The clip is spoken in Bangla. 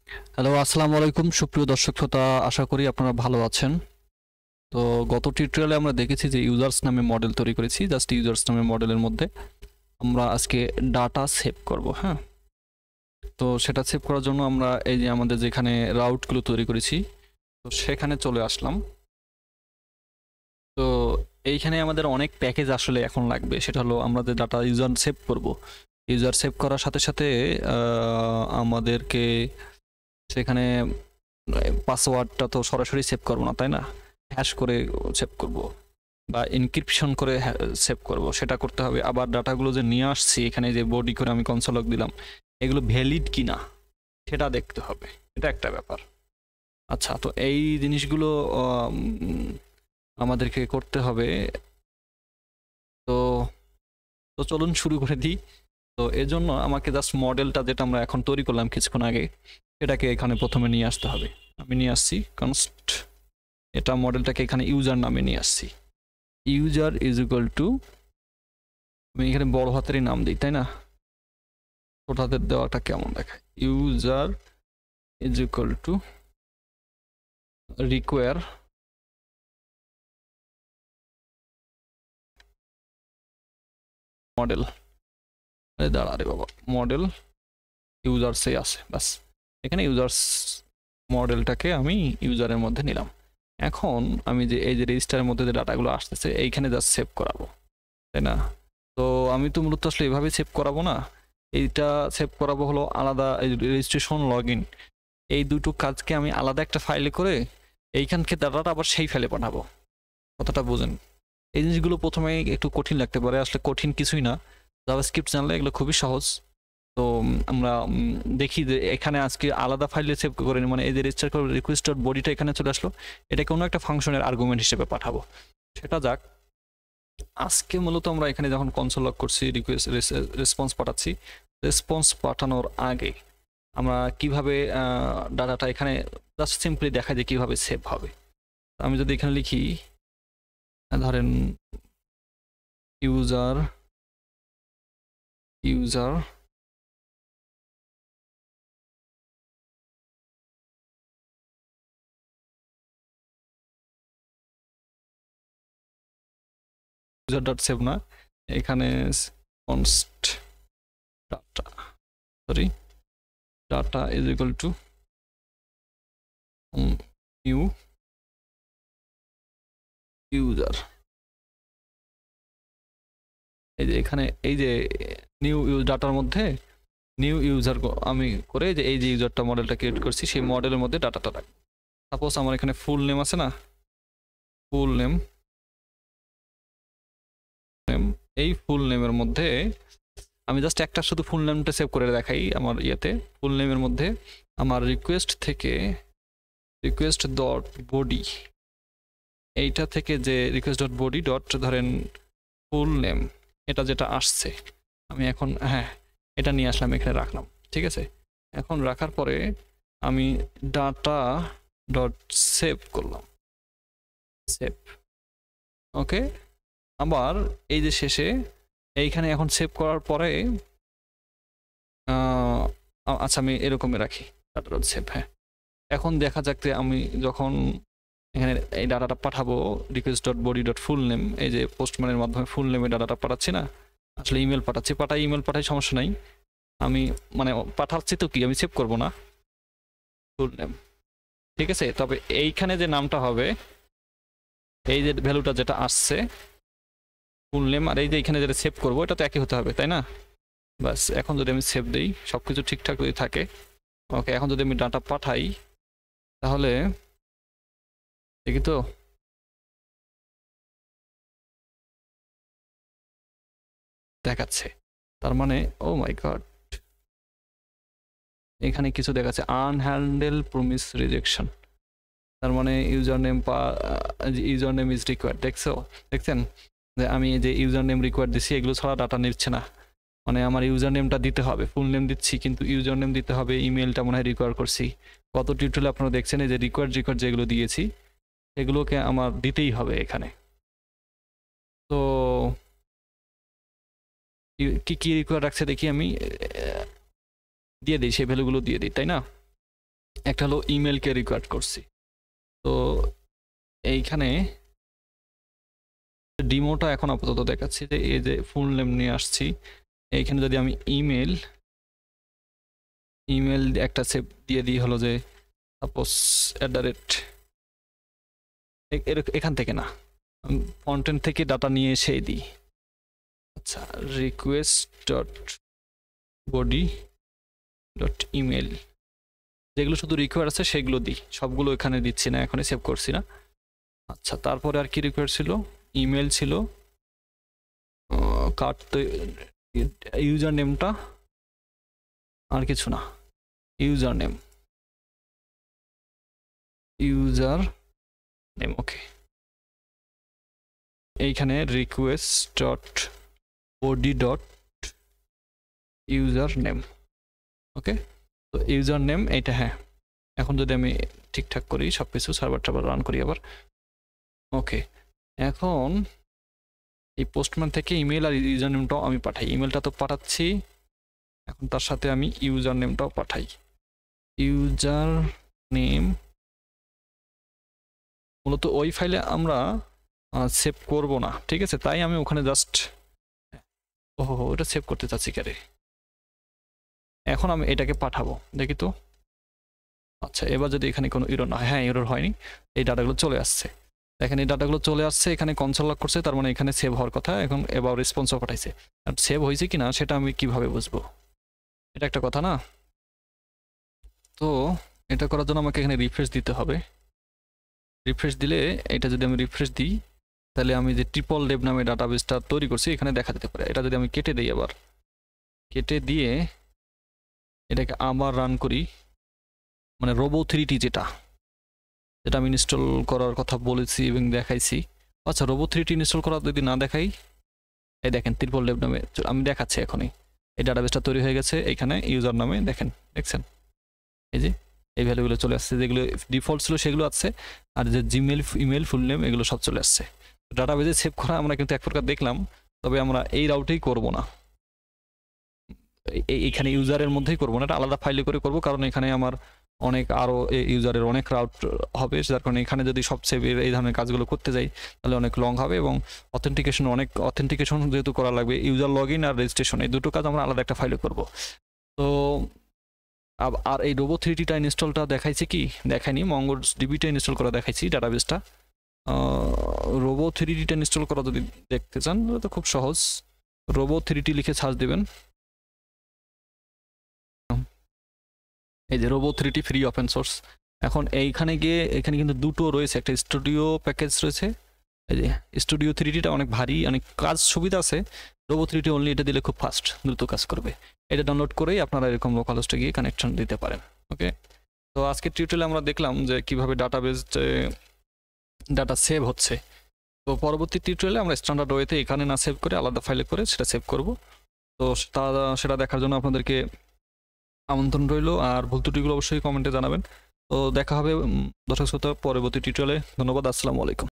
হ্যালো, আসসালামু আলাইকুম সুপ্রিয় দর্শক শ্রোতা, আশা করি আপনারা ভালো আছেন। তো গত টিউটোরিয়ালে আমরা দেখেছি যে ইউজার্স নামে মডেল তৈরি করেছি। জাস্ট ইউজার্স নামে মডেলের মধ্যে আমরা আজকে ডাটা সেভ করব। হ্যাঁ, তো সেটা সেভ করার জন্য আমরা এই যে আমাদের যেখানে রাউটগুলো তৈরি করেছি, তো সেখানে চলে আসলাম। তো এইখানে আমাদের অনেক প্যাকেজ আসলে এখন লাগবে। সেটা হলো আমরা যে ডাটা ইউজার সেভ করব, ইউজার সেভ করার সাথে সাথে আমাদেরকে সেখানে পাসওয়ার্ডটা তো সরাসরি সেভ করবো না, তাই না? হ্যাশ করে সেভ করব বা এনক্রিপশন করে সেভ করব, সেটা করতে হবে। আবার ডাটাগুলো যে নিয়ে আসছি এখানে, যে বডি করে আমি কনসোল লগ দিলাম, এগুলো ভ্যালিড কিনা সেটা দেখতে হবে। এটা একটা ব্যাপার। আচ্ছা, তো এই জিনিসগুলো আমাদেরকে করতে হবে। তো তো চলুন শুরু করে দিই। তো এর জন্য আমাকে জাস্ট মডেলটা যেটা আমরা এখন তৈরি করলাম কিছুক্ষণ আগে, এটাকে এখানে প্রথমে নিয়ে আসতে হবে। আমি নিয়ে আসছি কনস্ট, এটা মডেলটাকে এখানে ইউজার নামে নিয়ে আসছি। ইউজার ইজ ইকুয়াল টু, আমি এখানে বড় হাতেরই নাম দিই, তাই না? ছোট হাতের দেওয়াটা কেমন দেখায়? User is equal to require model. আরে দাঁড়া রে বাবা, মডেল ইউজার্সে আছে, বাস। এখানে ইউজার্স মডেলটাকে আমি ইউজারের মধ্যে নিলাম। এখন আমি যে এই যে রেজিস্টারের মধ্যে যে ডাটাগুলো আসতেছে এইখানে জাস্ট সেভ করাবো, তাই না? তো আমি তো মূলত আসলে এভাবে সেভ করাবো না, এইটা সেভ করাবো হলো আলাদা রেজিস্ট্রেশন লগ ইন, এই দুটো কাজকে আমি আলাদা একটা ফাইলে করে এইখানকে ডাটাটা আবার সেই ফাইলে পাঠাবো। কথাটা বোঝেন? এই জিনিসগুলো প্রথমে একটু কঠিন লাগতে পারে, আসলে কঠিন কিছুই না। জাভাস্ক্রিপ্ট জানলে এগুলো খুবই সহজ। তো আমরা দেখি যে এখানে আজকে আলাদা ফাইলে সেভ করে নি, মানে এই যে রেজিস্টার করে রিকোয়েস্ট ডট বডিটা এখানে চলে আসলো, এটা কোনো একটা ফাংশনের আর্গুমেন্ট হিসেবে পাঠাবো। সেটা যাক, আজকে মূলত আমরা এখানে যখন কনসোল লগ করছি, রিকোয়েস্ট রেসপন্স পাঠাচ্ছি, রেসপন্স পাঠানোর আগে আমরা কিভাবে ডাটাটা এখানে জাস্ট সিম্পলি দেখা যায় কিভাবে সেভ হবে। আমি যদি এখানে লিখি, ধরেন user user user dot save না, এখানে const data, sorry, data is equal to new user. এই যে এখানে এই যে নিউ ডাটার মধ্যে নিউ ইউজার আমি করে যে এই যে ইউজারটা মডেলটা ক্রিয়েট করছি সেই মডেলের মধ্যে ডাটাটা রাখবো। সাপোজ আমার এখানে ফুল নেম আছে না, ফুল নেম, এই ফুল নেমের মধ্যে আমি জাস্ট একটা শুধু ফুল নেমটা সেভ করে দেখাই। আমার ইয়েতে ফুল নেমের মধ্যে আমার রিকোয়েস্ট থেকে রিকোয়েস্ট ডট বডি, এইটা থেকে যে রিকোয়েস্ট ডট বডি ডট ধরেন ফুল নেম, এটা যেটা আসছে আমি এখন, হ্যাঁ, এটা নিয়ে আসলাম, এখানে রাখলাম। ঠিক আছে, এখন রাখার পরে আমি ডাটা ডট সেভ করলাম, সেভ। ওকে, আবার এই যে শেষে এইখানে এখন সেভ করার পরে আচ্ছা আমি এরকমই রাখি, ডাটা ডট সেভ। হ্যাঁ, এখন দেখা যাক যে আমি যখন এখানে এই ডাটাটা পাঠাবো, request dot body dot full name, এই যে পোস্টম্যানের মাধ্যমে ফুল নেমে ডাটাটা পাঠাচ্ছি না, আসলে ইমেল পাঠাচ্ছি, ইমেল পাঠাই, সমস্যা নাই। আমি মানে পাঠাচ্ছি তো কি, আমি সেভ করবো না ফুল নেম। ঠিক আছে, তবে এইখানে যে নামটা হবে, এই যে ভ্যালুটা যেটা আসছে ফুল নেম, আর এই যে এখানে যেটা সেভ করবো এটা তো একই হতে হবে, তাই না? বাস, এখন যদি আমি সেভ দিই, সবকিছু ঠিকঠাক যদি থাকে, ওকে, এখন যদি আমি ডাটা পাঠাই তাহলে দেখি তো, দেখাচ্ছে। তার মানে ও মাই গড, এখানে কিছু দেখাচ্ছে আনহ্যান্ডেল প্রমিস রিজেকশন। তার মানে user name user name is required. দেখছেন যে আমি যে ইউজার নেম রিকোয়ার্ড দিচ্ছি এগুলো ছাড়া ডাটা নিচ্ছে না। মানে আমার ইউজার নেমটা দিতে হবে, ফুল নেম দিচ্ছি কিন্তু ইউজার নেম দিতে হবে, ইমেলটা মনে হয় রিকোয়ার করছি। গত টিউটোরিয়ালে আপনারা দেখছেন এই যে রিকোয়ার্ড যেগুলো দিয়েছি সেগুলোকে আমার দিতেই হবে এখানে। তো কি কি রিকোয়ার রাখছে দেখি, আমি দিয়ে দিই, সেই ভ্যালুগুলো দিয়ে দিই, তাই না? একটা হলো ইমেলকে রিকোয়ার্ড করছি। তো এইখানে ডিমোটা এখন আপাতত দেখাচ্ছি যে এই যে ফুল নেম নিয়ে আসছি, এইখানে যদি আমি ইমেল একটা সেভ দিয়ে দিই, হলো যে সাপোজ এখান থেকে না, কন্টেন্ট থেকে ডাটা নিয়ে এসে দিই। আচ্ছা, request dot body dot email, যেগুলো শুধু রিকোয়ার আছে সেগুলো দিই, সবগুলো এখানে দিচ্ছি না, এখনই সেভ করছি না। আচ্ছা, তারপরে আর কি রিকোয়ার ছিল? ইমেল ছিল, কাটতে ইউজার নেমটা, আর কিছু না, ইউজার নেম ওকে। এইখানে request dot body dot user name, okay. তো ইউজার নেম এইটা, হ্যাঁ। এখন যদি আমি ঠিকঠাক করি সব কিছু, সার্ভার টার্ভার রান করি আবার, ওকে। এখন এই পোস্টম্যান থেকে ইমেল আর ইউজার নেমটাও আমি পাঠাই, ইমেলটা তো পাঠাচ্ছি, এখন তার সাথে আমি ইউজার নেমটাও পাঠাই। ইউজার নেম মূলত ওই ফাইলে আমরা সেভ করব না, ঠিক আছে, তাই আমি ওখানে জাস্ট ওটা সেভ করতে চাচ্ছি কারে। এখন আমি এটাকে পাঠাবো, দেখি তো। আচ্ছা, এবার যদি এখানে কোনো এরর না হয়, হ্যাঁ এরর হয়নি, এই ডাটাগুলো চলে আসছে, দেখেন এই ডাটাগুলো চলে আসছে, এখানে কনসোল লক করছে, তার মানে এখানে সেভ হওয়ার কথা। এখন এবার রেসপন্সও পাঠাইছে, আর সেভ হয়েছে কি না সেটা আমি কিভাবে বুঝবো, এটা একটা কথা না। তো এটা করার জন্য আমাকে এখানে রিফ্রেশ দিতে হবে। রিফ্রেশ দিলে, এটা যদি আমি রিফ্রেশ দিই, তাহলে আমি যে ট্রিপল ডেভ নামে ডাটাবেসটা তৈরি করছি এখানে দেখা যেতে পারে। এটা যদি আমি কেটে দিই, আবার কেটে দিয়ে এটাকে আবার রান করি, মানে রোবো3টি যেটা আমি ইনস্টল করার কথা বলেছি এবং দেখাইছি। আচ্ছা, রোবো3টি ইনস্টল করা যদি না দেখাই, এই দেখেন ট্রিপল ডেভ নামে আমি দেখাচ্ছি এখনই, এই ডাটাবেসটা তৈরি হয়ে গেছে। এখানে ইউজার নামে দেখেন, দেখছেন এই যে এই ভ্যালুগুলো চলে আসছে, যেগুলো ডিফল্ট ছিল সেগুলো আছে, আর যে জিমেল, ইমেল, ফুল নেম এগুলো সব চলে আসছে। ডাটাবেসে সেভ করা আমরা কিন্তু এক প্রকার দেখলাম, তবে আমরা এই রাউটেই করব না, এইখানে ইউজারের মধ্যেই করবো না, এটা আলাদা ফাইলে করে করব, কারণ এখানে আমার অনেক আরও ইউজারের অনেক রাউট হবে, যার কারণে এখানে যদি সব সেভ এই ধরনের কাজগুলো করতে যাই তাহলে অনেক লং হবে, এবং অথেন্টিকেশন যেহেতু করা লাগবে, ইউজার লগ ইন আর রেজিস্ট্রেশন এই দুটো কাজ আমরা আলাদা একটা ফাইলে করব। তো আর এই রোবো3টিটা ইনস্টলটা দেখাইছি কি দেখাইনি, মঙ্গোডিবিটা ইনস্টল করা দেখাইছি ডাটাবেসটা। রোবো3টিটা ইনস্টল করা যদি দেখতে চান তো খুব সহজ, রোবো3টি লিখে সার্চ দেবেন, এই যে রোবো3টি ফ্রি ওপেন সোর্স। এখন এইখানে গিয়ে এখানে কিন্তু দুটো রয়েছে, একটা স্টুডিও প্যাকেজ রয়েছে, এই যে স্টুডিও3টিটা অনেক ভারী, অনেক কাজ সুবিধা আছে, রোবো3টি অনলি এটা দিলে খুব ফাস্ট দ্রুত কাজ করবে। এটা ডাউনলোড করেই আপনারা এরকম লোকাল হোস্টে গিয়ে কানেকশন দিতে পারেন, ওকে। তো আজকের টিউটোরিয়ালে আমরা দেখলাম যে কিভাবে ডাটাবেস ডাটা সেভ হচ্ছে। তো পরবর্তী টিউটোরিয়ালে আমরা স্ট্যান্ডার্ড ওয়েতে এখানে না সেভ করে আলাদা ফাইলে করে সেটা সেভ করব। তো সেটা দেখার জন্য আপনাদেরকে আমন্ত্রণ রইল, আর ভুল ত্রুটিগুলো অবশ্যই কমেন্টে জানাবেন। তো দেখা হবে দর্শক শ্রোতা পরবর্তী টিউটোরিয়ালে। ধন্যবাদ, আসসালামু আলাইকুম।